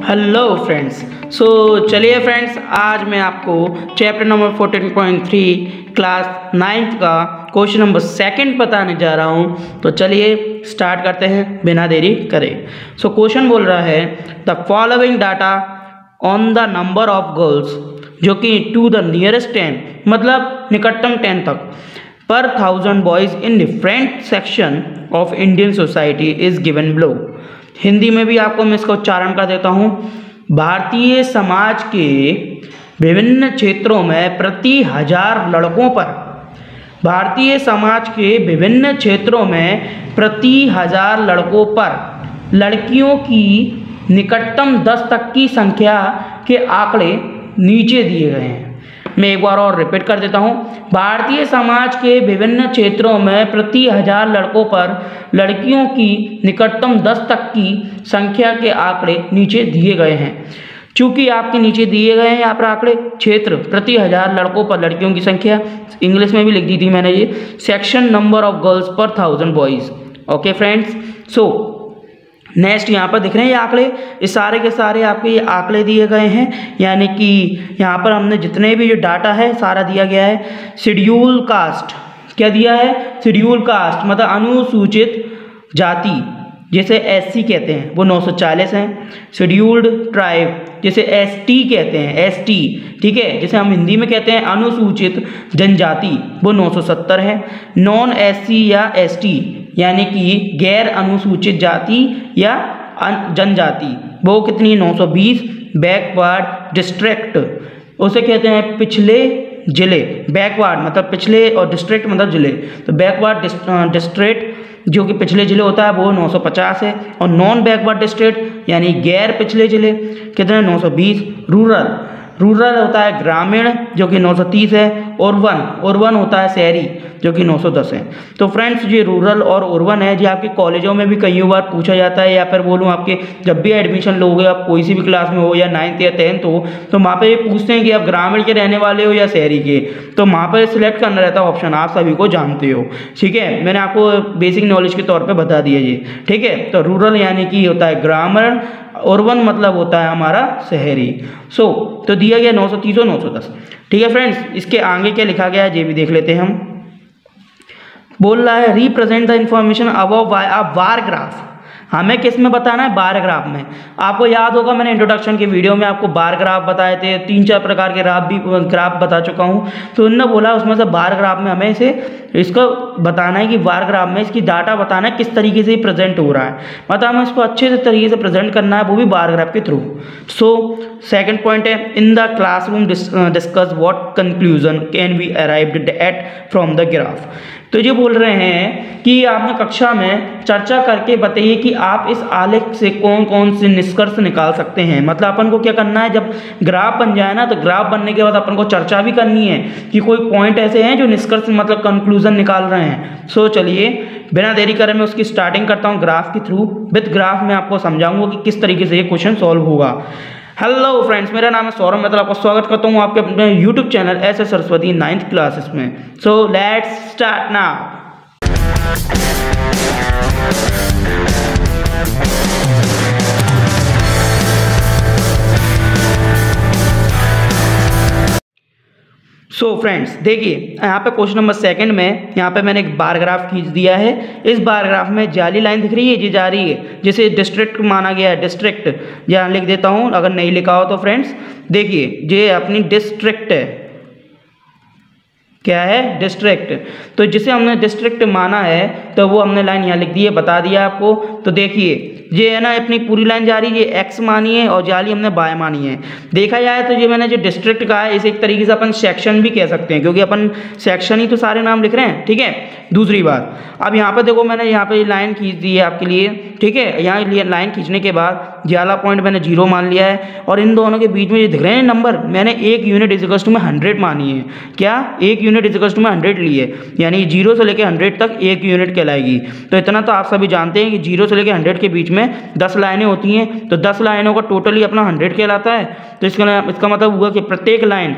Hello friends. चलिए friends, आज मैं आपको चैप्टर नंबर 14.3 क्लास 9th का क्वेश्चन नंबर 2 बताने जा रहा हूँ। तो चलिए स्टार्ट करते हैं बिना देरी करे। क्वेश्चन बोल रहा है the following data on the number of girls, जो कि टू द नियरेस्ट 10 मतलब निकटतम 10 तक पर 1000 boys in different section of Indian society is given below. Hindi में भी आपको मैं इसका उच्चारण कर देता हूँ। भारतीय समाज के विभिन्न क्षेत्रों में प्रति 1000 लड़कों पर, भारतीय समाज के विभिन्न क्षेत्रों में प्रति 1000 लड़कों पर लड़कियों की निकटतम 10 तक की संख्या के आंकड़े नीचे दिए गए हैं। मैं एक बार और रिपीट कर देता हूँ। भारतीय समाज के विभिन्न क्षेत्रों में प्रति 1000 लड़कों पर लड़कियों की निकटतम 10 तक की संख्या के आंकड़े नीचे दिए गए हैं। चूंकि आपके नीचे दिए गए हैं यहाँ पर आंकड़े, क्षेत्र प्रति 1000 लड़कों पर लड़कियों की संख्या, इंग्लिश में भी लिख दी थी मैंने ये, सेक्शन नंबर ऑफ गर्ल्स पर 1000 बॉयज़। ओके फ्रेंड्स, नेक्स्ट यहाँ पर दिख रहे हैं ये आंकड़े, इस सारे के सारे आपके ये आंकड़े दिए गए हैं। यानी कि यहाँ पर हमने जितने भी जो डाटा है सारा दिया गया है। शेड्यूल कास्ट क्या दिया है? शेड्यूल कास्ट मतलब अनुसूचित जाति, जैसे एससी कहते हैं, वो 940 हैं। शेड्यूल्ड ट्राइब जैसे एसटी कहते हैं, एसटी, ठीक है, जैसे हम हिंदी में कहते हैं अनुसूचित जनजाति, वो 970 है। नॉन एससी या एसटी यानी कि गैर अनुसूचित जाति या जनजाति, वो कितनी? 920। बैकवर्ड डिस्ट्रिक्ट उसे कहते हैं पिछले जिले, बैकवर्ड मतलब पिछले और डिस्ट्रिक्ट मतलब जिले, तो बैकवर्ड डिस्ट्रिक्ट जो कि पिछले जिले होता है वो 950 है। और नॉन बैकवर्ड डिस्ट्रिक्ट यानी गैर पिछले जिले कितने? 920। रूरल होता है ग्रामीण जो कि 930 है। अर्बन होता है शहरी जो कि 910 है। तो फ्रेंड्स, ये रूरल और अर्बन है जी आपके कॉलेजों में भी कई बार पूछा जाता है, या फिर बोलूँ आपके जब भी एडमिशन लोगे आप कोई सी भी क्लास में हो, या 9th या 10th हो, तो वहाँ पे ये पूछते हैं कि आप ग्रामीण के रहने वाले हो या शहरी के, तो वहाँ पर सिलेक्ट करना रहता है ऑप्शन, आप सभी को जानते हो, ठीक है। मैंने आपको बेसिक नॉलेज के तौर पर बता दिया जी, ठीक है। तो रूरल यानी कि होता है ग्रामीण, अर्बन मतलब होता है हमारा शहरी। तो दिया गया 930 और 910, ठीक है फ्रेंड्स। इसके आगे क्या लिखा गया है ये भी देख लेते हैं हम। बोल रहा है represent the information above by a bar graph. हमें किस में बताना है? बार ग्राफ में। आपको याद होगा मैंने इंट्रोडक्शन के वीडियो में आपको बार ग्राफ बताए थे, 3-4 प्रकार के ग्राफ बता चुका हूँ। तो उन्होंने बोला उसमें से बार ग्राफ में हमें इसको बताना है कि बार ग्राफ में इसकी डाटा बताना है किस तरीके से प्रेजेंट हो रहा है, मतलब हमें इसको अच्छे से तरीके से प्रेजेंट करना है, वो भी बार ग्राफ के थ्रू। सेकंड पॉइंट है in the classroom discuss what conclusion can be arrived at from the graph. तो ये बोल रहे हैं कि आपने कक्षा में चर्चा करके बताइए कि आप इस आलेख से कौन कौन से निष्कर्ष निकाल सकते हैं। मतलब अपन को क्या करना है, जब ग्राफ बन जाए ना, तो ग्राफ बनने के बाद अपन को चर्चा भी करनी है कि कोई पॉइंट ऐसे हैं जो निष्कर्ष मतलब कंक्लूजन निकाल रहे हैं। चलिए बिना देरी करे मैं उसकी स्टार्टिंग करता हूँ ग्राफ के थ्रू। विद ग्राफ में आपको समझाऊंगा कि किस तरीके से ये क्वेश्चन सॉल्व होगा। हेलो फ्रेंड्स, मेरा नाम है सौरभ, मैं आपका स्वागत करता हूँ आपके अपने YouTube channel S Saraswati 9th classes में। Let's start now. फ्रेंड्स देखिए, यहाँ पे क्वेश्चन नंबर 2 में यहाँ पे मैंने एक बार ग्राफ खींच दिया है। इस बार ग्राफ में जाली लाइन दिख रही है, ये जा रही है, जिसे डिस्ट्रिक्ट माना गया है। डिस्ट्रिक्ट यहाँ लिख देता हूँ, अगर नहीं लिखा हो तो फ्रेंड्स देखिए, ये अपनी डिस्ट्रिक्ट है। क्या है? डिस्ट्रिक्ट। तो जिसे हमने डिस्ट्रिक्ट माना है तो वो हमने लाइन यहाँ लिख दी है, बता दिया आपको। तो देखिए ये है ना, अपनी पूरी लाइन जा रही है, ये एक्स मानी है और जाली हमने बाय मानी है। देखा जाए तो ये मैंने जो डिस्ट्रिक्ट कहा है इसे एक तरीके से अपन सेक्शन भी कह सकते हैं, क्योंकि अपन सेक्शन ही तो सारे नाम लिख रहे हैं, ठीक है। दूसरी बात, अब यहाँ पे देखो मैंने यहाँ पे लाइन खींच दी है आपके लिए, ठीक है। यहाँ लाइन खींचने के बाद ज्याला पॉइंट मैंने 0 मान लिया है, और इन दोनों के बीच में ये दिख रहे हैं नंबर, मैंने 1 यूनिट इक्वल्स टू में 100 मानी है। क्या? 1 यूनिट इक्वल्स टू में 100 ली है, यानी 0 से लेकर 100 तक 1 यूनिट कहलाएगी। तो इतना तो आप सभी जानते हैं कि 0 से लेकर 100 के बीच में 10 लाइनें होती हैं, तो 10 लाइनों का टोटली अपना 100 कहलाता है। तो इसका मतलब हुआ कि प्रत्येक लाइन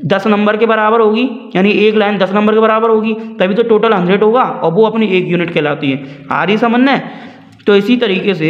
10 नंबर के बराबर होगी, यानी एक लाइन 10 नंबर के बराबर होगी, तभी तो टोटल 100 होगा, और वो अपनी 1 यूनिट कहलाती है। आ रही समझ में? तो इसी तरीके से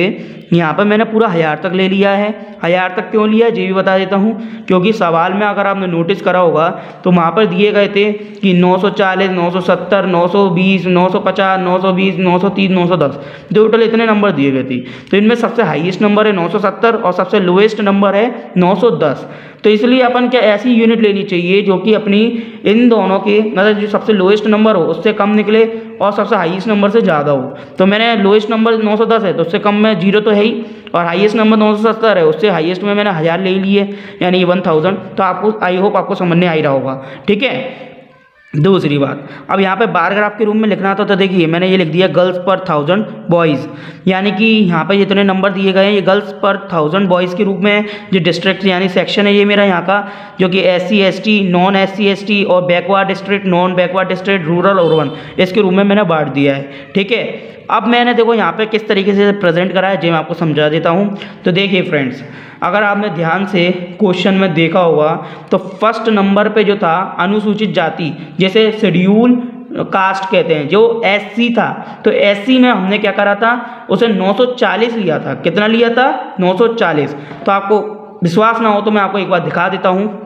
यहाँ पर मैंने पूरा 1000 तक ले लिया है। 1000 तक क्यों लिया ये भी बता देता हूँ, क्योंकि सवाल में अगर आपने नोटिस करा होगा तो वहाँ पर दिए गए थे कि 940, 970, 920, 950, 920, 930, 910, टोटल इतने नंबर दिए गए थे। तो इनमें सबसे हाईएस्ट नंबर है 970 और सबसे लोएस्ट नंबर है 910। तो इसलिए अपन क्या ऐसी यूनिट लेनी चाहिए जो कि अपनी इन दोनों के मतलब जो सबसे लोएस्ट नंबर हो उससे कम निकले और सबसे हाईएस्ट नंबर से ज़्यादा हो। तो मैंने लोएस्ट नंबर 910 है तो उससे कम में 0 तो है ही, और हाईएस्ट नंबर 970 है उससे हाईएस्ट में मैंने 1000 ले लिए यानी 1000। तो आपको आई होप आपको समझ में आ ही रहा होगा। ठीक है, दूसरी बात, अब यहाँ पे बार ग्राफ के रूप में लिखना था तो देखिए मैंने ये लिख दिया गर्ल्स पर 1000 बॉयज़, यानी कि यहाँ पे जितने नंबर दिए गए हैं ये गर्ल्स पर 1000 बॉयज़ के रूप में है। जो डिस्ट्रिक्ट यानी सेक्शन है ये मेरा यहाँ का, जो कि SC ST, non SC ST और backward district, non backward district, rural और अर्बन, इसके रूप में मैंने बांट दिया है। ठीक है, अब मैंने देखो यहाँ पे किस तरीके से प्रेजेंट करा है जो मैं आपको समझा देता हूँ। तो देखिए फ्रेंड्स, अगर आपने ध्यान से क्वेश्चन में देखा होगा तो फर्स्ट नंबर पे जो था अनुसूचित जाति, जैसे शेड्यूल कास्ट कहते हैं, जो SC था, तो SC में हमने क्या करा था, उसे 940 लिया था। कितना लिया था? 940। तो आपको विश्वास ना हो तो मैं आपको एक बार दिखा देता हूँ।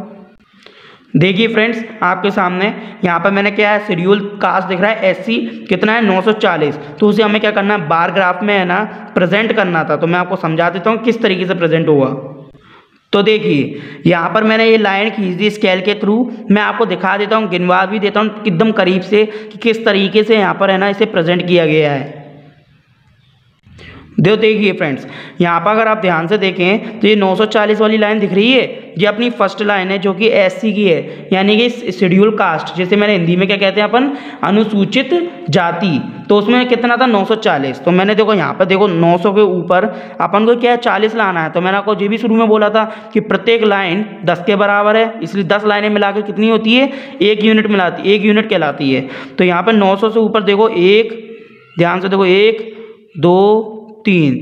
देखिए फ्रेंड्स, आपके सामने यहाँ पर मैंने क्या है, शेड्यूल कास्ट दिख रहा है SC कितना है 940। तो उसे हमें क्या करना है, बार ग्राफ में है ना प्रेजेंट करना था। तो मैं आपको समझा देता हूँ किस तरीके से प्रेजेंट होगा। तो देखिए यहाँ पर मैंने ये लाइन खींच दी स्केल के थ्रू, मैं आपको दिखा देता हूँ, गिनवा भी देता हूँ एकदम करीब से कि किस तरीके से यहाँ पर है ना इसे प्रेजेंट किया गया है। देखिए फ्रेंड्स, यहाँ पर अगर आप ध्यान से देखें तो ये 940 वाली लाइन दिख रही है, ये अपनी फर्स्ट लाइन है जो कि SC की है, यानी कि शेड्यूल कास्ट, जैसे मैंने हिंदी में क्या कहते हैं अपन, अनुसूचित जाति। तो उसमें कितना था 940। तो मैंने देखो यहाँ पर देखो 900 के ऊपर अपन को क्या है 40 लाना है। तो मैंने आपको ये भी शुरू में बोला था कि प्रत्येक लाइन 10 के बराबर है, इसलिए 10 लाइनें मिला के कितनी होती है, 1 यूनिट मिलाती, 1 यूनिट कहलाती है। तो यहाँ पर 900 से ऊपर देखो 1, ध्यान से देखो 1 2 3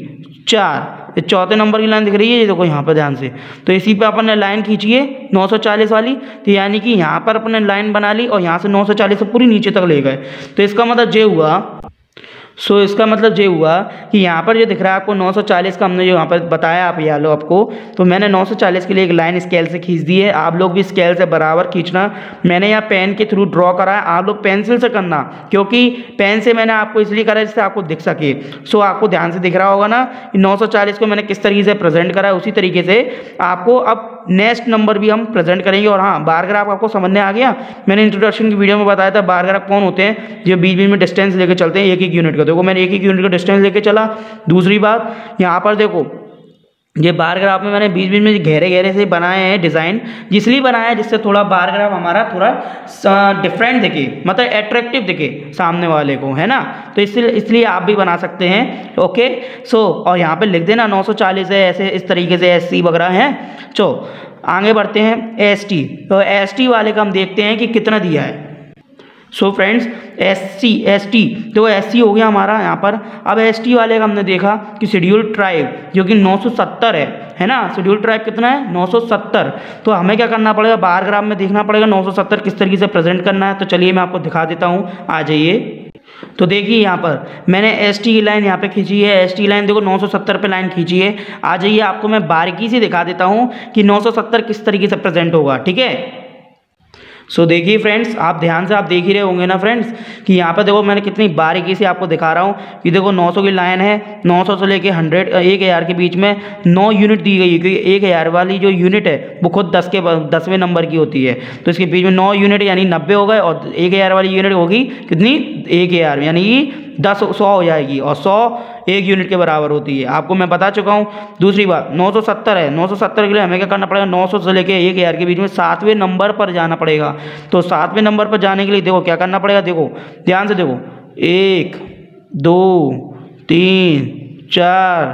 4, ये चौथे नंबर की लाइन दिख रही है, ये देखो यहाँ पर ध्यान से। तो इसी पे अपन ने लाइन खींची है 940 वाली, तो यानी कि यहाँ पर अपन ने लाइन बना ली और यहाँ से 940 से पूरी नीचे तक ले गए। तो इसका मतलब ये हुआ, इसका मतलब ये हुआ कि यहाँ पर जो दिख रहा है आपको 940 का हमने जो यहाँ पर बताया आप ये लो आपको, तो मैंने 940 के लिए एक लाइन स्केल से खींच दी है। आप लोग भी स्केल से बराबर खींचना। मैंने यहाँ पेन के थ्रू ड्रॉ करा है, आप लोग पेंसिल से करना, क्योंकि पेन से मैंने आपको इसलिए करा है जिससे आपको दिख सके। आपको ध्यान से दिख रहा होगा ना 940 को मैंने किस तरीके से प्रेजेंट करा है, उसी तरीके से आपको अब नेक्स्ट नंबर भी हम प्रेजेंट करेंगे। और हाँ, बार ग्राफ आपको समझ में आ गया। मैंने इंट्रोडक्शन की वीडियो में बताया था बार ग्राफ कौन होते हैं, जो बीच बीच में डिस्टेंस लेके चलते हैं 1-1 यूनिट का। देखो मैंने 1-1 यूनिट का डिस्टेंस लेके चला। दूसरी बात, यहाँ पर देखो ये बार ग्राफ में मैंने बीच बीच में घेरे घेरे से बनाए हैं डिज़ाइन, इसलिए बनाया है जिससे थोड़ा बार ग्राफ हमारा थोड़ा डिफरेंट दिखे, मतलब अट्रैक्टिव दिखे सामने वाले को, है ना। तो इसलिए आप भी बना सकते हैं। ओके, और यहाँ पे लिख देना 940 है, ऐसे इस तरीके से SC वगैरह हैं। आगे बढ़ते हैं ST। तो ST वाले का हम देखते हैं कि कितना दिया है। फ्रेंड्स, ST तो SC हो गया हमारा यहाँ पर। अब ST वाले का हमने देखा कि शेड्यूल ट्राइब जो कि 970 है ना। शेड्यूल ट्राइब कितना है 970। तो हमें क्या करना पड़ेगा, बार ग्राफ में देखना पड़ेगा 970 किस तरीके से प्रेजेंट करना है। तो चलिए मैं आपको दिखा देता हूँ, आ जाइए। तो देखिए यहाँ पर मैंने ST की लाइन यहाँ पे खींची है। ST लाइन देखो 970 पे लाइन खींची है। आ जाइए, आपको मैं बारीकी से दिखा देता हूँ कि 970 किस तरीके से प्रेजेंट होगा। ठीक है, देखिए फ्रेंड्स, आप ध्यान से आप देख ही रहे होंगे ना फ्रेंड्स कि यहाँ पर देखो मैंने कितनी बारीकी से आपको दिखा रहा हूँ कि देखो 900 की लाइन है, 900 से लेके 1000 के बीच में 9 यूनिट दी गई है, क्योंकि 1000 वाली जो यूनिट है वो खुद 10वें नंबर की होती है। तो इसके बीच में 9 यूनिट यानी 90 हो गए, और 1000 वाली यूनिट होगी कितनी 1000 यानी 100 हो जाएगी, और 100 1 यूनिट के बराबर होती है, आपको मैं बता चुका हूँ। दूसरी बात 970 है, 970 के लिए हमें क्या करना पड़ेगा, 900 से लेके 1000 के बीच में 7वें नंबर पर जाना पड़ेगा। तो 7वें नंबर पर जाने के लिए देखो क्या करना पड़ेगा, देखो ध्यान से देखो 1 2 3 4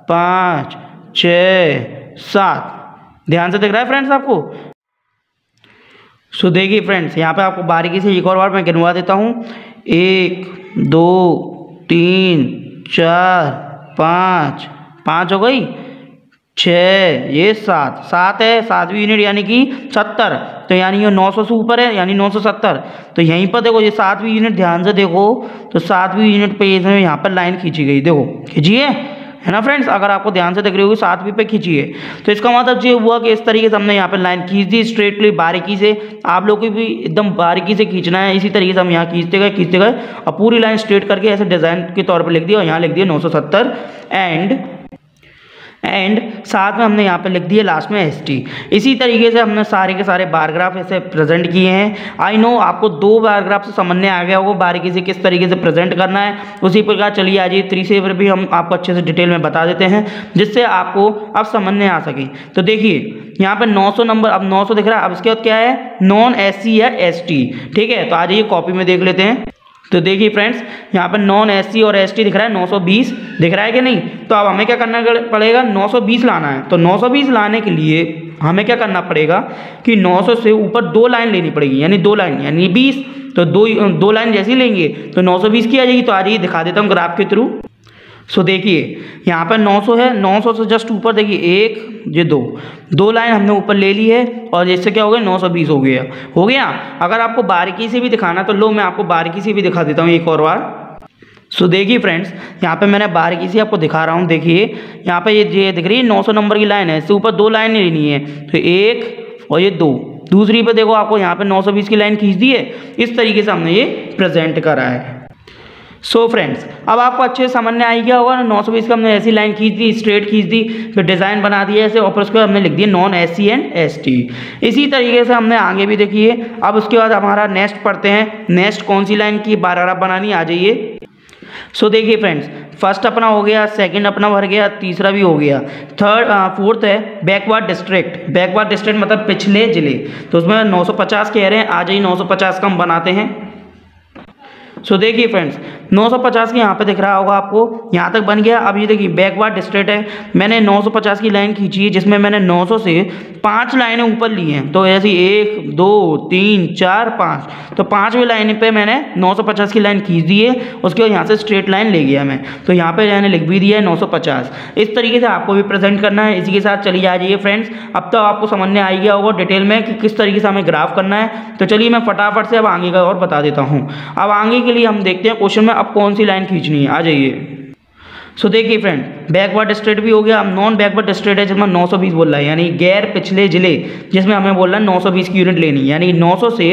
5 6 7, ध्यान से दिख रहा है फ्रेंड्स आपको। देखिए फ्रेंड्स, यहाँ पे आपको बारीकी से एक और बार मैं गिनवा देता हूँ। 1 2 3 4 5 हो गई, 6 ये 7 है, 7वीं यूनिट यानी कि 70। तो यानी ये 900 से ऊपर है यानी 970। तो यहीं पर देखो ये 7वीं यूनिट, ध्यान से देखो तो 7वीं यूनिट पे इसमें यहाँ पर लाइन खींची गई, देखो खींचिए, है ना फ्रेंड्स। अगर आपको ध्यान से दिख रही होगी 7वीं पे खींची है, तो इसका मतलब ये हुआ कि इस तरीके से हमने यहाँ पे लाइन खींच दी स्ट्रेटली, बारीकी से। आप लोग को भी एकदम बारीकी से खींचना है, इसी तरीके से हम यहाँ खींचते गए और पूरी लाइन स्ट्रेट करके ऐसे डिज़ाइन के तौर पर लिख दिया, और यहाँ लिख दिया 970 एंड साथ में हमने यहाँ पे लिख दिया लास्ट में ST। इसी तरीके से हमने सारे के सारे बार ग्राफ ऐसे प्रेजेंट किए हैं। आई नो आपको 2 बार ग्राफ से समझने आ गया होगा बारीकी से किस तरीके से प्रेजेंट करना है। उसी प्रकार चलिए आज ये 3 से भी हम आपको अच्छे से डिटेल में बता देते हैं, जिससे आपको अब समझने आ सके। तो देखिए यहाँ पे 900 नंबर, अब 900 दिख रहा है, अब इसके बाद क्या है, नॉन SC या ST। ठीक है, तो आज ये कॉपी में देख लेते हैं। तो देखिए फ्रेंड्स, यहाँ पर नॉन SC और ST दिख रहा है, 920 दिख रहा है कि नहीं। तो अब हमें क्या करना पड़ेगा, 920 लाना है। तो 920 लाने के लिए हमें क्या करना पड़ेगा कि 900 से ऊपर 2 लाइन लेनी पड़ेगी, यानी 2 लाइन यानी 20। तो दो लाइन जैसी लेंगे तो 920 की आ जाएगी। तो आ जाइए दिखा देता हूँ ग्राफ के थ्रू। सो देखिए यहाँ पर 900 है, 900 से जस्ट ऊपर देखिए 1 ये 2 लाइन हमने ऊपर ले ली है, और इससे क्या हो गया 920 हो गया। अगर आपको बारीकी से भी दिखाना तो लो मैं आपको बारीकी से भी दिखा देता हूँ एक और बार। सो देखिए फ्रेंड्स, यहाँ पे मैंने बारीकी से आपको दिखा रहा हूँ। देखिए यहाँ पे ये दिख रही है 900 नंबर की लाइन है, इससे ऊपर 2 लाइन लेनी है। तो 1 और ये 2, दूसरी पे देखो आपको यहाँ पे 920 की लाइन खींच दी है। इस तरीके से हमने ये प्रेजेंट करा है। सो फ्रेंड्स, अब आपको अच्छे से समझ में आई गया होगा ना। 920 का हमने ऐसी लाइन खींच दी, स्ट्रेट खींच दी, फिर डिज़ाइन बना दिया ऐसे, और फिर उसके बाद हमने लिख दिया नॉन SC एंड ST। इसी तरीके से हमने आगे भी देखिए। अब उसके बाद हमारा नेक्स्ट पढ़ते हैं, नेक्स्ट कौन सी लाइन की बार ग्राफ बनानी, आ जाइए। सो देखिए फ्रेंड्स, फर्स्ट अपना हो गया, सेकंड अपना भर गया, तीसरा भी हो गया, फोर्थ है बैकवर्ड डिस्ट्रिक्ट। बैकवर्ड डिस्ट्रिक्ट मतलब पिछले जिले। तो उसमें 950 कह रहे हैं, आ जाइए 950 का हम बनाते हैं। सो देखिए फ्रेंड्स, 950 की यहाँ पे दिख रहा होगा आपको, यहाँ तक बन गया। अब ये देखिए बैकवर्ड डिस्ट्रेट है, मैंने 950 की लाइन खींची है, जिसमें मैंने 900 से 5 लाइनें ऊपर ली हैं। तो ऐसी 1 2 3 4 5, तो 5वीं लाइन पे मैंने 950 की लाइन खींच दी है। उसके बाद यहाँ से स्ट्रेट लाइन ले गया मैं, तो यहाँ पे मैंने लिख भी दिया है 950। इस तरीके से आपको भी प्रेजेंट करना है। इसी के साथ चलिए आ जाइए फ्रेंड्स, अब तो आपको समझने आ गया होगा डिटेल में कि किस तरीके से हमें ग्राफ करना है। तो चलिए मैं फटाफट से अब आगे का और बता देता हूँ। अब आगे के लिए हम देखते हैं क्वेश्चन में अब कौन सी लाइन खींचनी है, आ जाइए। सो देखिए फ्रेंड, बैकवर्ड स्ट्रेट भी हो गया। अब नॉन बैकवर्ड स्ट्रेट है जिसमें 920 बोल रहा है, यानी गैर पिछले जिले, जिसमें हमें बोल रहा है 920 की यूनिट लेनी, यानी 900 से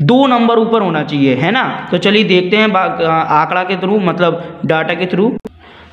2 नंबर ऊपर होना चाहिए, है ना। तो चलिए देखते हैं आंकड़ा के थ्रू, मतलब डाटा के थ्रू।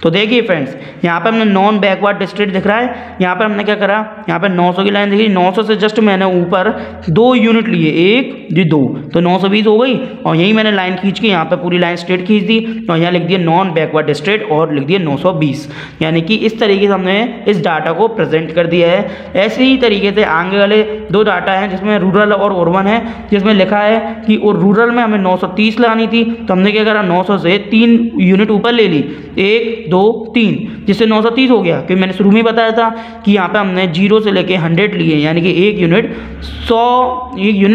तो देखिए फ्रेंड्स, यहाँ पे हमने नॉन बैकवर्ड डिस्ट्रिक्ट दिख रहा है। यहाँ पर हमने क्या करा, यहाँ पे 900 की लाइन देखिए, 900 से जस्ट मैंने ऊपर 2 यूनिट लिए, 1 जी 2, तो 920 हो गई। और यही मैंने लाइन खींच के यहाँ पे पूरी लाइन स्ट्रेट खींच दी, और यहाँ लिख दिया नॉन बैकवर्ड डिस्ट्रिक्ट और लिख दिया 920। यानी कि इस तरीके से हमने इस डाटा को प्रेजेंट कर दिया है। ऐसे ही तरीके से आगे वाले 2 डाटा हैं जिसमें रूरल और अर्बन है, जिसमें लिखा है कि रूरल में हमें 930 लगानी थी, तो हमने क्या करा, 900 से 3 यूनिट ऊपर ले ली, 1 2 3, जिससे 930 हो गया। क्योंकि मैंने शुरू में बताया था कि यहाँ पे हमने 0 से लेके 100 लिए, यानी कि एक यूनिट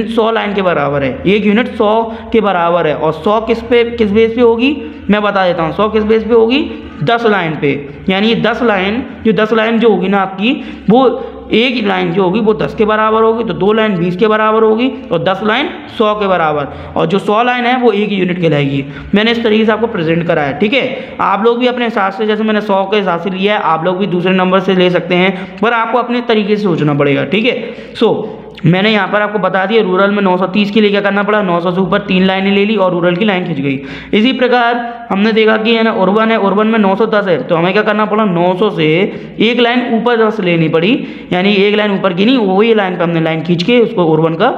100 लाइन के बराबर है, 1 यूनिट 100 के बराबर है। और 100 किस बेस पे होगी, मैं बता देता हूँ। 100 किस बेस पे होगी, 10 लाइन पे। यानी 10 लाइन जो होगी ना आपकी, वो एक लाइन जो होगी वो 10 के बराबर होगी, तो 2 लाइन 20 के बराबर होगी, और 10 लाइन 100 के बराबर, और जो 100 लाइन है वो 1 यूनिट कहलाएगी। मैंने इस तरीके से आपको प्रेजेंट करा है, ठीक है। आप लोग भी अपने हिसाब से, जैसे मैंने 100 के हिसाब से लिया है, आप लोग भी दूसरे नंबर से ले सकते हैं, पर आपको अपने तरीके से सोचना पड़ेगा, ठीक है। सो मैंने यहाँ पर आपको बता दिया, रूरल में 930 के लिए क्या करना पड़ा, 900 से ऊपर 3 लाइनें ले ली और रूरल की लाइन खिंच गई। इसी प्रकार हमने देखा कि है ना अर्बन है, अर्बन में 910 है, तो हमें क्या करना पड़ा, 900 से 1 लाइन ऊपर से लेनी पड़ी, यानी 1 लाइन ऊपर की नहीं, वही लाइन पर हमने लाइन खींच के उसको अर्बन का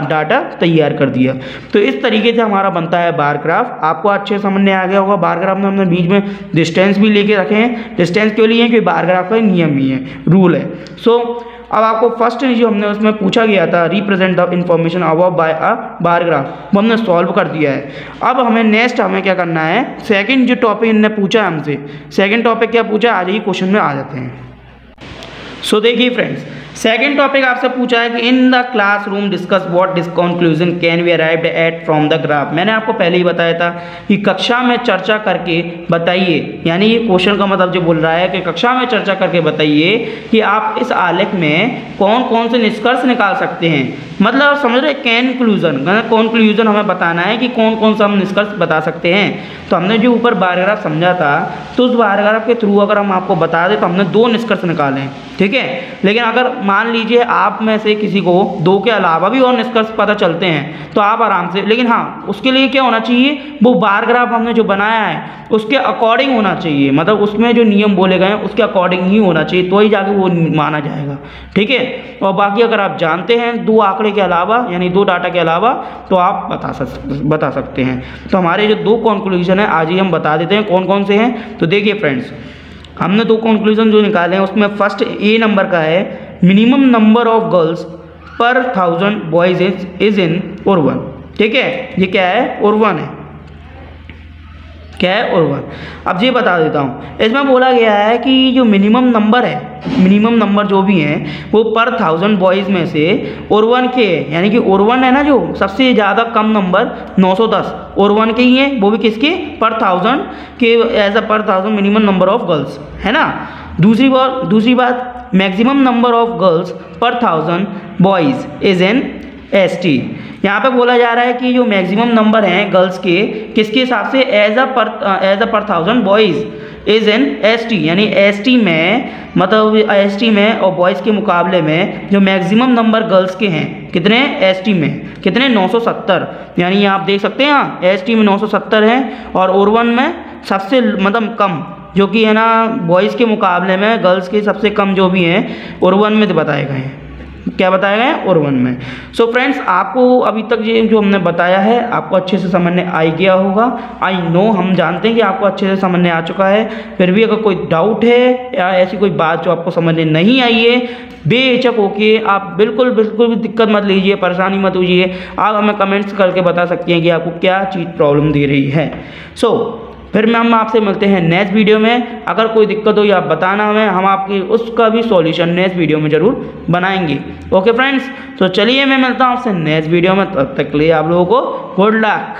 डाटा तैयार कर दिया। तो इस तरीके से हमारा बनता है बार ग्राफ। आपको अच्छे समझ में आ गया होगा। बार ग्राफ में हमने बीच में डिस्टेंस भी लेके रखे हैं। डिस्टेंस क्यों लिए हैं, क्योंकि बार ग्राफ का नियम ही है, रूल है। सो अब आपको फर्स्ट जो हमने उसमें पूछा गया था, represent the information above by a bar graph, वो हमने सॉल्व कर दिया है। अब हमें नेक्स्ट क्या करना है, सेकंड जो टॉपिक इन्होंने पूछा है हमसे, सेकंड टॉपिक क्या पूछा है, आज ही क्वेश्चन में आ जाते हैं। सो देखिए फ्रेंड्स, सेकंड टॉपिक आपसे पूछा है कि in the classroom discuss what conclusion can be arrived at from the graph. मैंने आपको पहले ही बताया था कि कक्षा में चर्चा करके बताइए, यानी ये क्वेश्चन का मतलब जो बोल रहा है कि कक्षा में चर्चा करके बताइए कि आप इस आलेख में कौन कौन से निष्कर्ष निकाल सकते हैं मतलब समझ रहे, कंक्लूजन, कंक्लूजन हमें बताना है कि कौन कौन सा हम निष्कर्ष बता सकते हैं। तो हमने जो ऊपर बारग्राफ समझा था, तो उस बारग्राफ के थ्रू अगर हम आपको बता दें तो हमने 2 निष्कर्ष निकाले हैं, ठीक है। लेकिन अगर मान लीजिए आप में से किसी को 2 के अलावा भी और निष्कर्ष पता चलते हैं तो आप आराम से, लेकिन हाँ उसके लिए क्या होना चाहिए, वो बारग्राफ हमने जो बनाया है उसके अकॉर्डिंग होना चाहिए, मतलब उसमें जो नियम बोले गए हैं उसके अकॉर्डिंग ही होना चाहिए, तो ही जाके वो माना जाएगा, ठीक है। और बाकी अगर आप जानते हैं 2 आंकड़े के अलावा, यानी 2 डाटा के अलावा, तो आप बता सकते हैं। तो हमारे जो 2 कंक्लूजन है आज ही हम बता देते हैं कौन कौन से हैं। तो देखिए फ्रेंड्स, हमने 2 कंक्लूजन जो निकाले हैं उसमें फर्स्ट ए नंबर का है, मिनिमम नंबर ऑफ गर्ल्स पर 1000 बॉयज इज इन उर्वन, ठीक है। ये क्या है, उर्वन है, क्या है, उर्वन। अब ये बता देता हूँ, इसमें बोला गया है कि जो मिनिमम नंबर है, मिनिमम नंबर जो भी हैं वो पर 1000 बॉयज़ में से उर्वन के, यानी कि उर्वन है ना जो सबसे ज़्यादा कम नंबर 910 उर्वन के ही हैं, वो भी किसके, पर 1000 के, एज अ पर 1000 मिनिमम नंबर ऑफ गर्ल्स, है ना। दूसरी बात मैक्सिमम नंबर ऑफ गर्ल्स पर 1000 बॉयज़ इज एन ST। यहाँ पे बोला जा रहा है कि जो मैक्सिमम नंबर हैं गर्ल्स के किसके हिसाब से, एज अ पर 1000 बॉयज़ इज एन ST, यानी ST में, मतलब ST में और बॉयज़ के मुकाबले में जो मैक्सिमम नंबर गर्ल्स के हैं कितने, ST में कितने, 970, यानी आप देख सकते हैं यहाँ ST में 970 हैं, और उर्वन में सबसे मतलब कम जो कि है ना बॉयज़ के मुकाबले में गर्ल्स के सबसे कम जो भी हैं उर्वन में बताए गए हैं, क्या बताया गया है, उर्वन में। सो फ्रेंड्स, आपको अभी तक ये जो हमने बताया है आपको अच्छे से समझ में आ गया होगा। आई नो, हम जानते हैं कि आपको अच्छे से समझ में आ चुका है, फिर भी अगर कोई डाउट है या ऐसी कोई बात जो आपको समझ में नहीं आई है, बेहिचक होके आप बिल्कुल भी दिक्कत मत लीजिए, परेशानी मत होइए, आप हमें कमेंट्स करके बता सकते हैं कि आपको क्या चीज़ प्रॉब्लम दे रही है। फिर हम आपसे मिलते हैं नेक्स्ट वीडियो में। अगर कोई दिक्कत हो या आप बताना हमें, हम आपकी उसका भी सॉल्यूशन नेक्स्ट वीडियो में ज़रूर बनाएंगे। ओके फ्रेंड्स, तो चलिए मैं मिलता हूँ आपसे नेक्स्ट वीडियो में, तब तक के लिए आप लोगों को गुड लक।